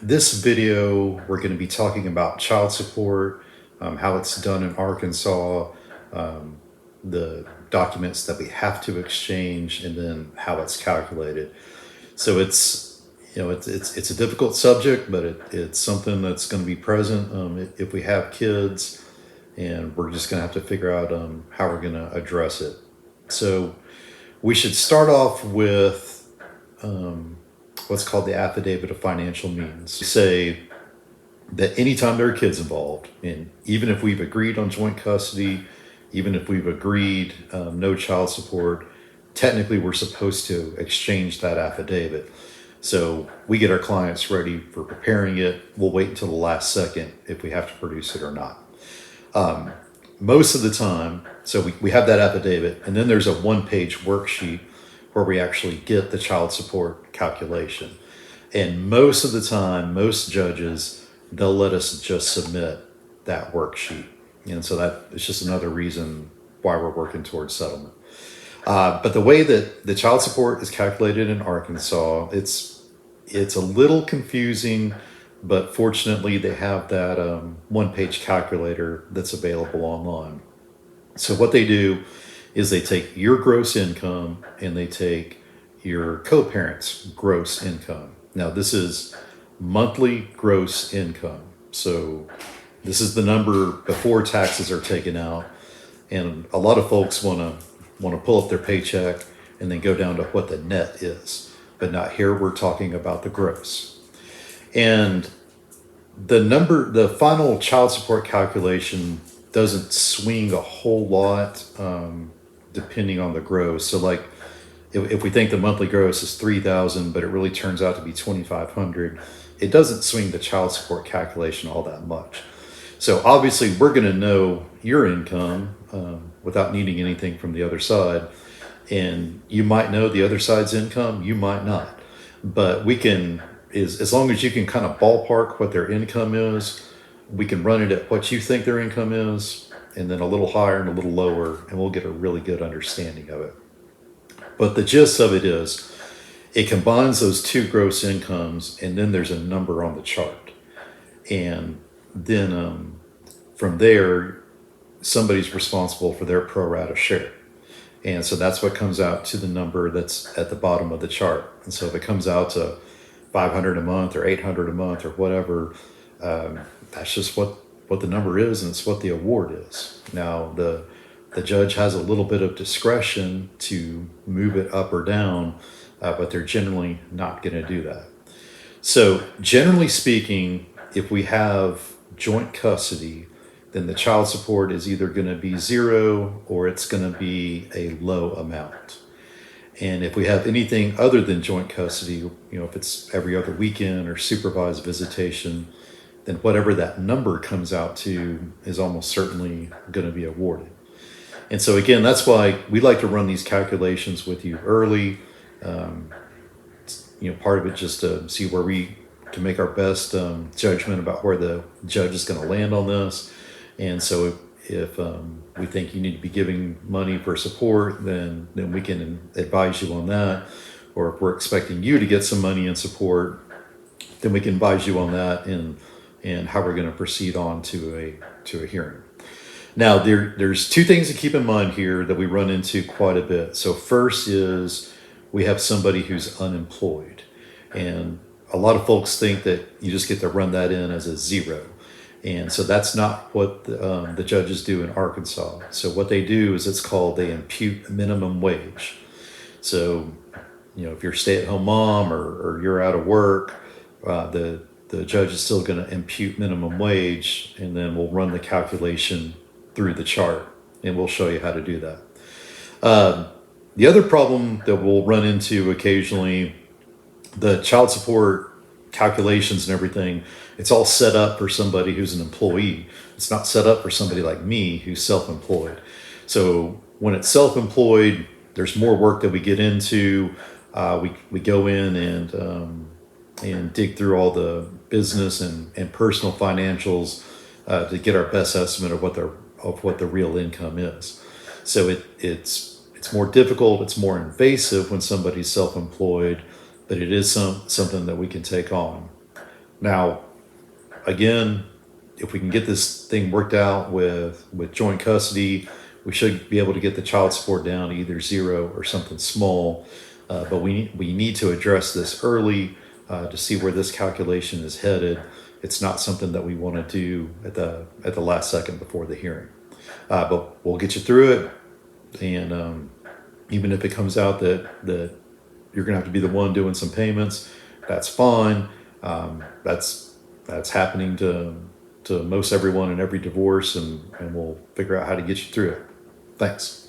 This video, we're going to be talking about child support, how it's done in Arkansas, um, the documents that we have to exchange, and then how it's calculated. So it's a difficult subject, but it's something that's going to be present if we have kids, and we're just going to have to figure out how we're going to address it. So we should start off with what's called the Affidavit of Financial Means. We say that anytime there are kids involved, and even if we've agreed on joint custody, even if we've agreed no child support, technically we're supposed to exchange that affidavit. So we get our clients ready for preparing it. We'll wait until the last second if we have to produce it or not. Most of the time, so we have that affidavit, and then there's a one-page worksheet where we actually get the child support calculation. And most of the time, most judges, they'll let us just submit that worksheet. And so that is just another reason why we're working towards settlement. But the way that the child support is calculated in Arkansas, it's a little confusing, but fortunately they have that one-page calculator that's available online. So what they do is they take your gross income and they take your co-parent's gross income. Now this is monthly gross income. So this is the number before taxes are taken out. And a lot of folks want to pull up their paycheck and then go down to what the net is. But not here, we're talking about the gross. And the final child support calculation doesn't swing a whole lot depending on the gross. So like if we think the monthly gross is $3,000, but it really turns out to be $2,500, it doesn't swing the child support calculation all that much. So obviously we're going to know your income without needing anything from the other side. And you might know the other side's income, you might not. But we can, as long as you can kind of ballpark what their income is, we can run it at what you think their income is, and then a little higher and a little lower, and we'll get a really good understanding of it. But the gist of it is, it combines those two gross incomes, and then there's a number on the chart. And then from there, somebody's responsible for their pro rata share. And so that's what comes out to the number that's at the bottom of the chart. And so if it comes out to $500 a month or $800 a month or whatever, that's just what the number is, and it's what the award is. Now, the judge has a little bit of discretion to move it up or down, but they're generally not going to do that. So generally speaking, if we have joint custody, then the child support is either going to be zero or it's going to be a low amount. And if we have anything other than joint custody, if it's every other weekend or supervised visitation, then whatever that number comes out to is almost certainly going to be awarded. And so again, that's why we like to run these calculations with you early. Part of it just to see where we can make our best judgment about where the judge is going to land on this. And so if we think you need to be giving money for support, then we can advise you on that. Or if we're expecting you to get some money in support, then we can advise you on that and how we're going to proceed on to a hearing. Now, there's two things to keep in mind here that we run into quite a bit. So first is we have somebody who's unemployed. And a lot of folks think that you just get to run that in as a zero. And so that's not what the judges do in Arkansas. So what they do is they impute minimum wage. So, if you're a stay-at-home mom or you're out of work, the judge is still going to impute minimum wage, and then we'll run the calculation through the chart, and we'll show you how to do that. The other problem that we'll run into occasionally, the child support calculations and everything, it's all set up for somebody who's an employee. It's not set up for somebody like me who's self-employed. So when it's self-employed, there's more work that we get into. We go in and dig through all the business and personal financials to get our best estimate of what the real income is. So it's more difficult, it's more invasive when somebody's self-employed, but it is something that we can take on. Now, again, if we can get this thing worked out with joint custody, we should be able to get the child support down to either zero or something small. But we need to address this early to see where this calculation is headed. It's not something that we want to do at the last second before the hearing. But we'll get you through it, and even if it comes out that you're going to have to be the one doing some payments, that's fine. That's happening to most everyone in every divorce, and we'll figure out how to get you through it. Thanks.